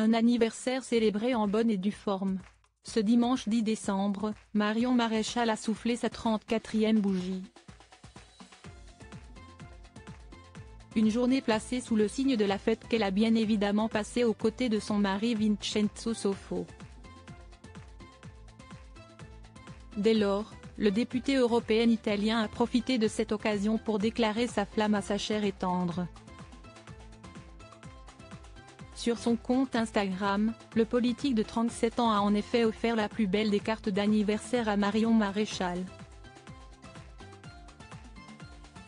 Un anniversaire célébré en bonne et due forme. Ce dimanche 10 décembre, Marion Maréchal a soufflé sa 34e bougie. Une journée placée sous le signe de la fête qu'elle a bien évidemment passée aux côtés de son mari Vincenzo Soffo. Dès lors, le député européen italien a profité de cette occasion pour déclarer sa flamme à sa chère et tendre. Sur son compte Instagram, le politique de 37 ans a en effet offert la plus belle des cartes d'anniversaire à Marion Maréchal.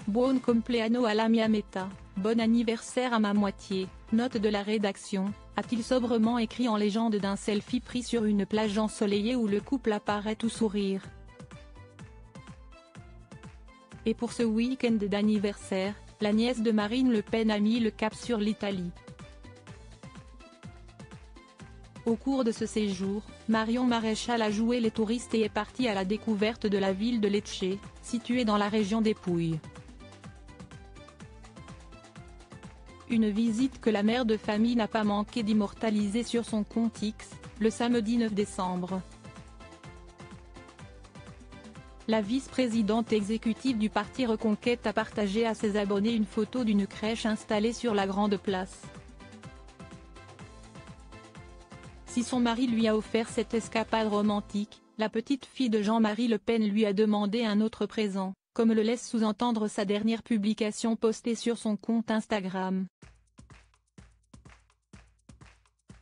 Buon compleanno alla mia metà, bon anniversaire à ma moitié, note de la rédaction, a-t-il sobrement écrit en légende d'un selfie pris sur une plage ensoleillée où le couple apparaît tout sourire. Et pour ce week-end d'anniversaire, la nièce de Marine Le Pen a mis le cap sur l'Italie. Au cours de ce séjour, Marion Maréchal a joué les touristes et est partie à la découverte de la ville de Lecce, située dans la région des Pouilles. Une visite que la mère de famille n'a pas manqué d'immortaliser sur son compte X, le samedi 9 décembre. La vice-présidente exécutive du parti Reconquête a partagé à ses abonnés une photo d'une crèche installée sur la Grande Place. Si son mari lui a offert cette escapade romantique, la petite fille de Jean-Marie Le Pen lui a demandé un autre présent, comme le laisse sous-entendre sa dernière publication postée sur son compte Instagram.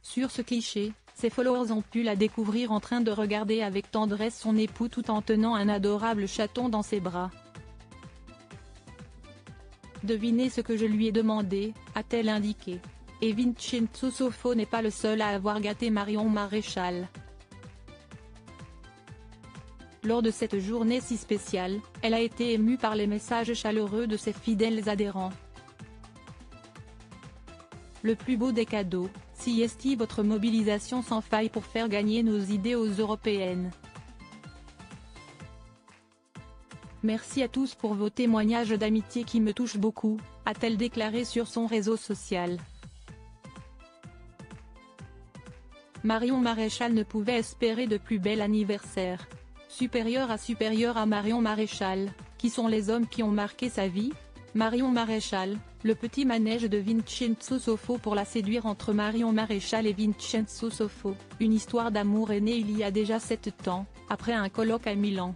Sur ce cliché, ses followers ont pu la découvrir en train de regarder avec tendresse son époux tout en tenant un adorable chaton dans ses bras. Devinez ce que je lui ai demandé, a-t-elle indiqué. Et Vincenzo Soffo n'est pas le seul à avoir gâté Marion Maréchal. Lors de cette journée si spéciale, elle a été émue par les messages chaleureux de ses fidèles adhérents. Le plus beau des cadeaux, si est votre mobilisation sans faille pour faire gagner nos idées aux européennes. Merci à tous pour vos témoignages d'amitié qui me touchent beaucoup, a-t-elle déclaré sur son réseau social. Marion Maréchal ne pouvait espérer de plus bel anniversaire. Supérieur à Marion Maréchal, qui sont les hommes qui ont marqué sa vie? Marion Maréchal, le petit manège de Vincenzo Soffo pour la séduire. Entre Marion Maréchal et Vincenzo Soffo, une histoire d'amour est née il y a déjà 7 ans, après un colloque à Milan.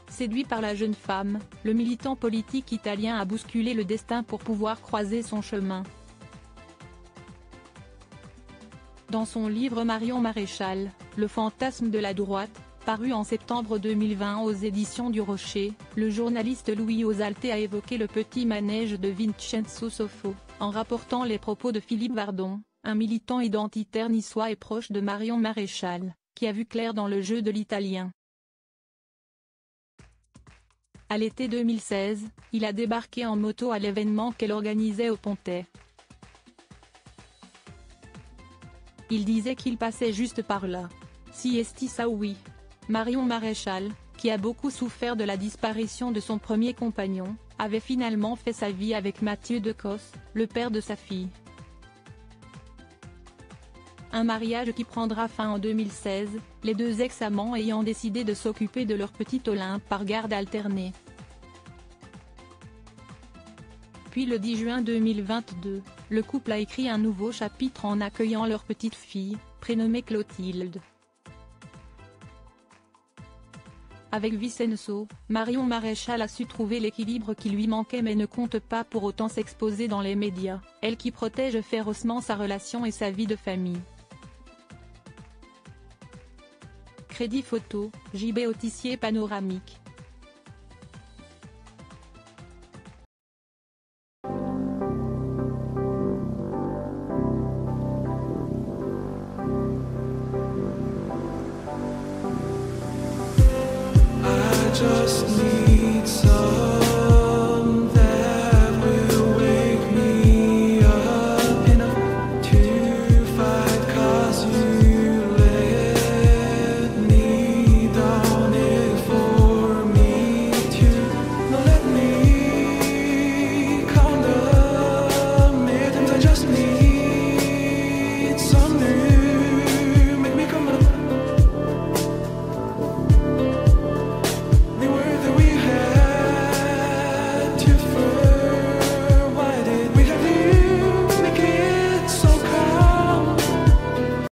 Séduit par la jeune femme, le militant politique italien a bousculé le destin pour pouvoir croiser son chemin. Dans son livre Marion Maréchal, le fantasme de la droite, paru en septembre 2020 aux éditions du Rocher, le journaliste Louis Osalté a évoqué le petit manège de Vincenzo Soffo, en rapportant les propos de Philippe Vardon, un militant identitaire niçois et proche de Marion Maréchal, qui a vu clair dans le jeu de l'Italien. À l'été 2016, il a débarqué en moto à l'événement qu'elle organisait au Pontet. Il disait qu'il passait juste par là. Si esti ça oui. Marion Maréchal, qui a beaucoup souffert de la disparition de son premier compagnon, avait finalement fait sa vie avec Mathieu Decosses, le père de sa fille. Un mariage qui prendra fin en 2016, les deux ex-amants ayant décidé de s'occuper de leur petit Olympe par garde alternée. Puis le 10 juin 2022, le couple a écrit un nouveau chapitre en accueillant leur petite fille, prénommée Clotilde. Avec Vincenzo, Marion Maréchal a su trouver l'équilibre qui lui manquait mais ne compte pas pour autant s'exposer dans les médias, elle qui protège férocement sa relation et sa vie de famille. Crédit photo, JB Autissier panoramique. Just need